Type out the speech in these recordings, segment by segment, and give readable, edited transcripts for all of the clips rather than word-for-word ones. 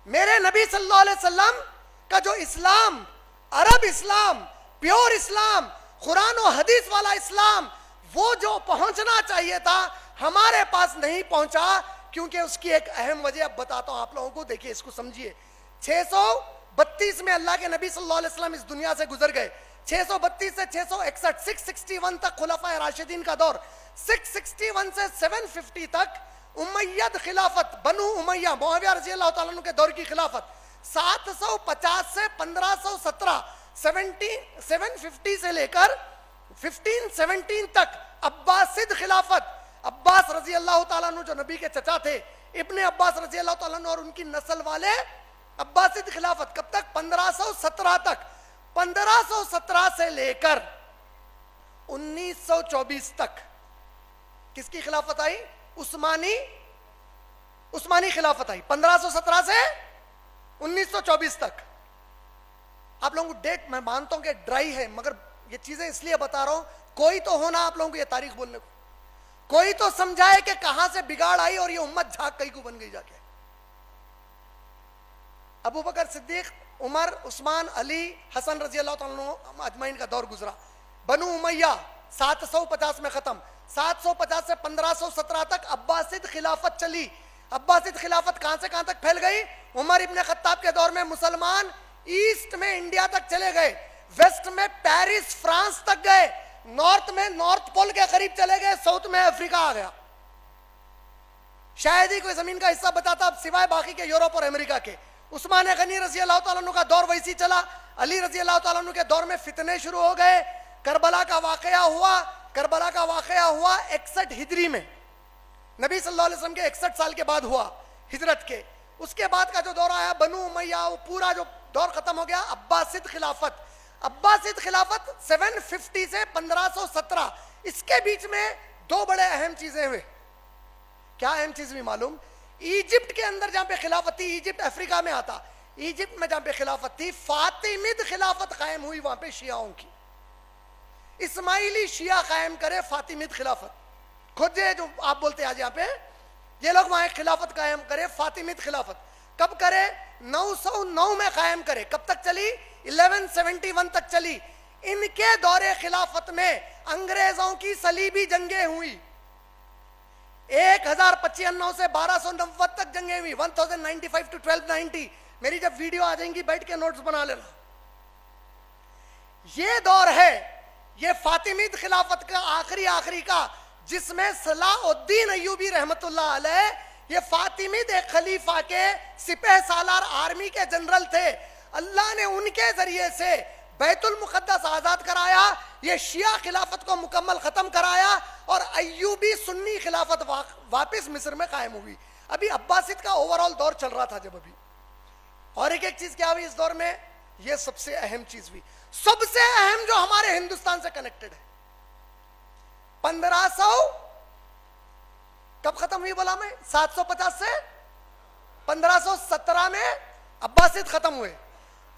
میرے نبی صلی اللہ علیہ وسلم کا جو اسلام، عرب اسلام، پیور اسلام، قرآن و حدیث والا اسلام، وہ جو پہنچنا چاہیے تھا ہمارے پاس نہیں پہنچا، کیونکہ اس کی ایک اہم وجہ اب بتاتا ہوں آپ لوگوں کو، دیکھیے اس کو سمجھیے۔ 632 میں اللہ کے نبی صلی اللہ علیہ وسلم اس دنیا سے گزر گئے، 632 سے 661، 661 تک خلفائے راشدین کا دور، 661 سے 750 تک امید خلافت، بنو امیہ، معاویہ رضی اللہ تعالیٰ عنہ کے دور کی خلافت، 750 سے 1517، 750 سے لے کر 1517 تک عباسد خلافت، عباس رضی اللہ تعالیٰ عنہ جو نبی کے چچا تھے، ابن عباس رضی اللہ تعالیٰ عنہ اور ان کی نسل والے، عباسد خلافت کب تک؟ 1517 تک، 1517 سے لے کر 1924 تک کس کی خلافت آئی؟ عثمانی خلافت آئی، 1517 سے 1924 تک۔ آپ لوگوں کو ڈیٹ میں مانتا ہوں کہ ڈرائی ہے، مگر یہ چیزیں اس لیے بتا رہا ہوں، کوئی تو ہونا آپ لوگوں کو یہ تاریخ بولنے کو، کوئی تو سمجھائے کہ کہاں سے بگاڑ آئی اور یہ امت جھاگ کئی کو بن گئی جا کے۔ ابو بکر صدیق، عمر، عثمان، علی، حسن رضی اللہ تعالیٰ عنہ اجمعین کا دور گزرا، بنو امیہ 750 میں ختم، 750 سے 1517 تک عباسد خلافت چلی۔ عباسد خلافت کہاں سے کہاں تک پھیل گئی؟ عمر ابن خطاب کے دور میں مسلمان ایسٹ میں انڈیا تک چلے گئے، ویسٹ میں پیرس فرانس تک گئے، نارتھ میں نارتھ پول کے قریب چلے گئے، ساؤتھ میں افریقہ آ گیا۔ شاید ہی کوئی زمین کا حصہ بتاتا اب سوائے باقی کے یورپ اور امریکہ کے۔ عثمان غنی رضی اللہ تعالیٰ عنہ کا دور ویسی چلا، علی رضی اللہ تعالیٰ عنہ کے دور میں فتنے شروع ہو گئے، کربلا کا واقعہ ہوا، کربلا کا واقعہ ہوا 61 ہجری میں، نبی صلی اللہ علیہ وسلم کے 61 سال کے بعد ہوا ہجرت کے۔ اس کے بعد کا جو دور آیا بنو امیہ، وہ پورا جو دور ختم ہو گیا، عباسد خلافت۔ عباسد خلافت 750 سے 1517، اس کے بیچ میں دو بڑے اہم چیزیں ہوئے۔ کیا اہم چیز بھی معلوم؟ ایجپٹ کے اندر جہاں پہ خلافت تھی، ایجپٹ افریقہ میں آتا، ایجپٹ میں جہاں پہ خلافت تھی، فاطمید خلافت قائم ہوئی وہاں پہ شیعوں کی، اسماعیلی شیعہ قائم کرے فاطمید خلافت، خود یہ جو آپ بولتے ہیں آج یہاں پہ، یہ لوگ وہاں ایک خلافت قائم کرے، فاطمید خلافت۔ کب کرے؟ 909 میں قائم کرے۔ کب تک چلی؟ 1171 تک چلی۔ ان کے دور خلافت میں انگریزوں کی صلیبی جنگیں ہوئی، 1095 سے 1290 تک جنگیں ہوئی، 1095 to 1290۔ میری جب ویڈیو آ جائیں گی بیٹھ کے نوٹس بنا لینا۔ یہ دور ہے، یہ فاطمید خلافت کا آخری کا، جس میں صلاح الدین ایوبی رحمت اللہ علیہ، یہ فاطمید ایک خلیفہ کے سپہ سالار آرمی کے جنرل تھے، اللہ نے ان کے ذریعے سے بیت المقدس آزاد کرایا، یہ شیعہ خلافت کو مکمل ختم کرایا، اور ایوبی سنی خلافت واپس مصر میں قائم ہوئی۔ ابھی عباسد کا اوورال دور چل رہا تھا جب ابھی۔ اور ایک چیز کیا ہوئی اس دور میں؟ یہ سب سے اہم چیز ہوئی، سب سے اہم جو ہمارے ہندوستان سے کنیکٹڈ ہے۔ 1500 کب ختم ہوئی بولا میں؟ 750 سے 1517 میں عباسد ختم ہوئے،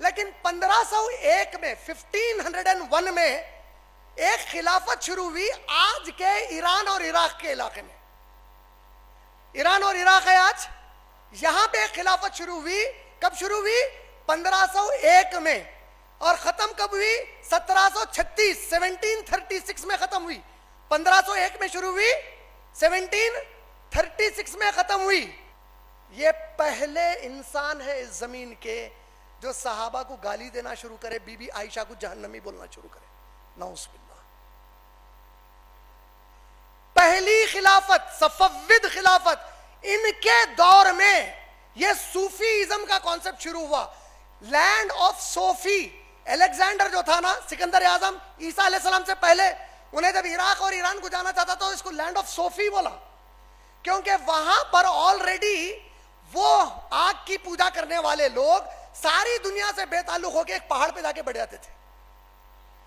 لیکن 1501 میں 1501 میں ایک خلافت شروع ہوئی آج کے ایران اور عراق کے علاقے میں۔ ایران اور عراق ہے آج، یہاں پہ ایک خلافت شروع ہوئی۔ کب شروع ہوئی؟ 1501 میں، اور ختم کب ہوئی؟ 1736 میں ختم ہوئی۔ 1501 میں شروع ہوئی، 1736 میں ختم ہوئی۔ یہ پہلے انسان ہے اس زمین کے جو صحابہ کو گالی دینا شروع کرے، بی بی عائشہ کو جہنمی بولنا شروع کرے، نعوذ باللہ۔ پہلی خلافت، صفوید خلافت، ان کے دور میں یہ صوفیزم کا کانسیپٹ شروع ہوا۔ لینڈ آف صوفی، الیگزینڈر جو تھا نا، سکندر اعظم، عیسیٰ علیہ السلام سے پہلے، انہیں جب عراق اور ایران کو جانا چاہتا تو اس کو لینڈ آف صوفی بولا، کیونکہ وہاں پر آلریڈی وہ آگ کی پوجا کرنے والے لوگ ساری دنیا سے بے تعلق ہو کے ایک پہاڑ پہ جا کے بیٹھ جاتے تھے۔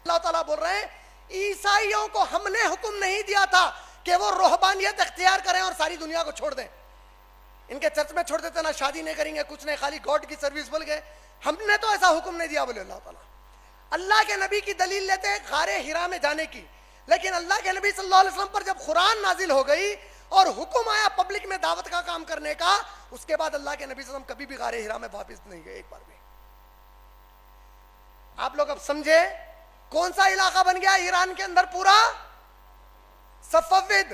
اللہ تعالیٰ بول رہے ہیں عیسائیوں کو ہم نے حکم نہیں دیا تھا کہ وہ روحانیت اختیار کریں اور ساری دنیا کو چھوڑ دیں۔ ان کے چرچ میں چھوڑ دیتے، نہ شادی نہیں کریں گے، کچھ نہیں، خالی گاڈ کی سروس بول گئے، ہم نے تو ایسا حکم نہیں دیا، بولے اللہ تعالیٰ۔ اللہ کے نبی کی دلیل لیتے ہیں غار ہرا میں جانے کی، لیکن اللہ کے نبی صلی اللہ علیہ وسلم پر جب قرآن نازل ہو گئی، اور حکم آیا پبلک میں دعوت کا کام کرنے کا، اس کے بعد اللہ کے نبی صلی اللہ علیہ وسلم کبھی بھی غار ہرا میں واپس نہیں گئے ایک بار بھی. آپ لوگ اب سمجھے کون سا علاقہ بن گیا ایران کے اندر؟ پورا صفوید.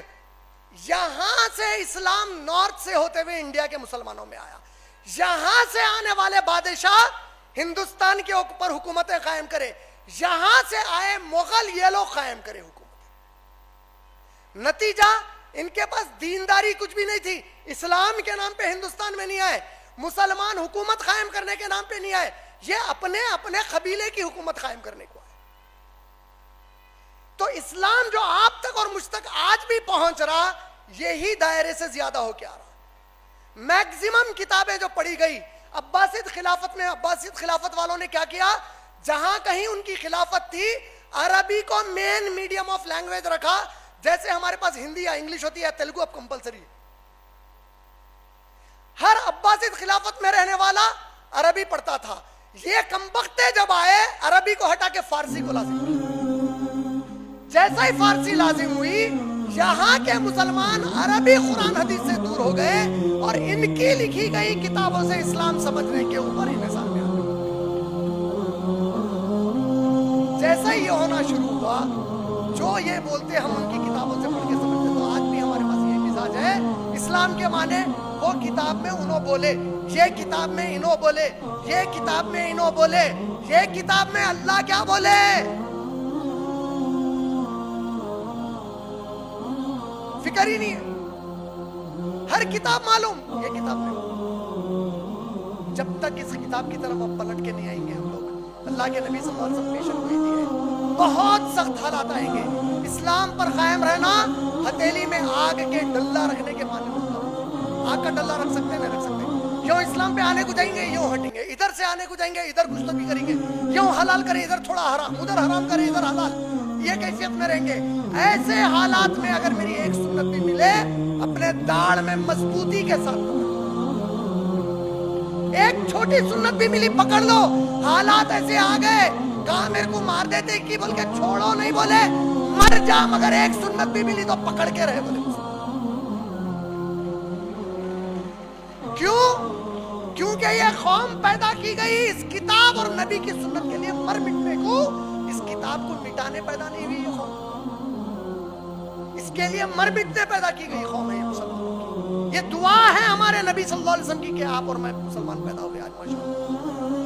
یہاں سے اسلام نارتھ سے ہوتے ہوئے انڈیا کے مسلمانوں میں آیا. یہاں سے آنے والے بادشاہ ہندوستان کے اوپر حکومتیں قائم کرے. یہاں سے آئے مغل، یہ لوگ قائم کرے حکومت. نتیجہ ان کے پاس دینداری کچھ بھی نہیں تھی. اسلام کے نام پہ ہندوستان میں نہیں آئے، مسلمان حکومت قائم کرنے کے نام پہ نہیں آئے، یہ اپنے اپنے قبیلے کی حکومت قائم کرنے کو آئے. تو اسلام جو آپ تک اور مجھ تک آج بھی پہنچ رہا، یہی دائرے سے زیادہ ہو کے آ رہا. میکزیمم کتابیں جو پڑھی گئی عباسید خلافت میں، عباسید خلافت والوں نے کیا کیا؟ جہاں کہیں ان کی خلافت تھی، عربی کو مین میڈیم آف لینگویج رکھا. جیسے ہمارے پاس ہندی یا انگلش ہوتی ہے، تیلگو اب کمپلسری. ہر عباسید خلافت میں رہنے والا عربی پڑھتا تھا. یہ کمبختے جب آئے، عربی کو ہٹا کے فارسی کو لازم کیا. جیسا ہی فارسی لازم ہوئی، یہاں کے مسلمان عربی قرآن حدیث سے دور ہو گئے اور ان کی لکھی گئی کتابوں سے اسلام سمجھنے کے اوپر انہیں سامنے آ گئے. جیسا ہی یہ ہونا شروع ہوا، جو یہ بولتے ہم ان کی کتابوں سے پڑھ کے سمجھتے. تو آج بھی ہمارے پاس یہ مزاج ہے. اسلام کے معنی وہ کتاب میں انہوں بولے، یہ کتاب میں انہوں بولے، یہ کتاب میں انہوں بولے، یہ کتاب میں اللہ کیا بولے. فکر ہی نہیں ہے. ہر کتاب معلوم، یہ کتاب نہیں. جب تک اس کتاب کی طرف آپ پلٹ کے نہیں آئیں گے ہم لوگ، اللہ کے نبی صلی اللہ علیہ وسلم پیشن گوئی دی ہے، بہت سخت حالات آئیں گے. اسلام پر قائم رہنا ہتھیلی میں آگ کے ڈلہ رکھنے کے معنی ہوتا ہے. آگ کا ڈلہ رکھ سکتے ہیں؟ نہیں رکھ سکتے. یوں اسلام پہ آنے کو جائیں گے، یوں ہٹیں گے. ادھر سے آنے کو جائیں گے، ادھر گستاخی کریں گے. یوں حلال کریں، ادھر تھوڑا حرام، ادھر حرام کریں، ادھر حلال. یہ کیفیت میں رہیں گے. ایسے حالات میں اگر میری ایک سنت بھی ملے، اپنے داڑھ میں مضبوطی کے ساتھ پکڑ. ایک چھوٹی سنت بھی ملی، پکڑ لو. حالات ایسے آ گئے، کہاں میرے کو مار دیتے کی بول کے چھوڑو نہیں بولے، مر جا مگر ایک سنت بھی ملی تو پکڑ کے رہے بولے. کیوں؟ کیونکہ یہ قوم پیدا کی گئی اس کتاب اور نبی کی سنت کے لیے مر مٹنے کو. اس کتاب کو مٹانے پیدا نہیں ہوئی یہ قوم، اس کے لیے مر مٹنے پیدا کی گئی قوم ہے یہ مسلمانوں کی. یہ دعا ہے ہمارے نبی صلی اللہ علیہ وسلم کی کہ آپ اور میں مسلمان پیدا ہو گئے آج ماشاءاللہ.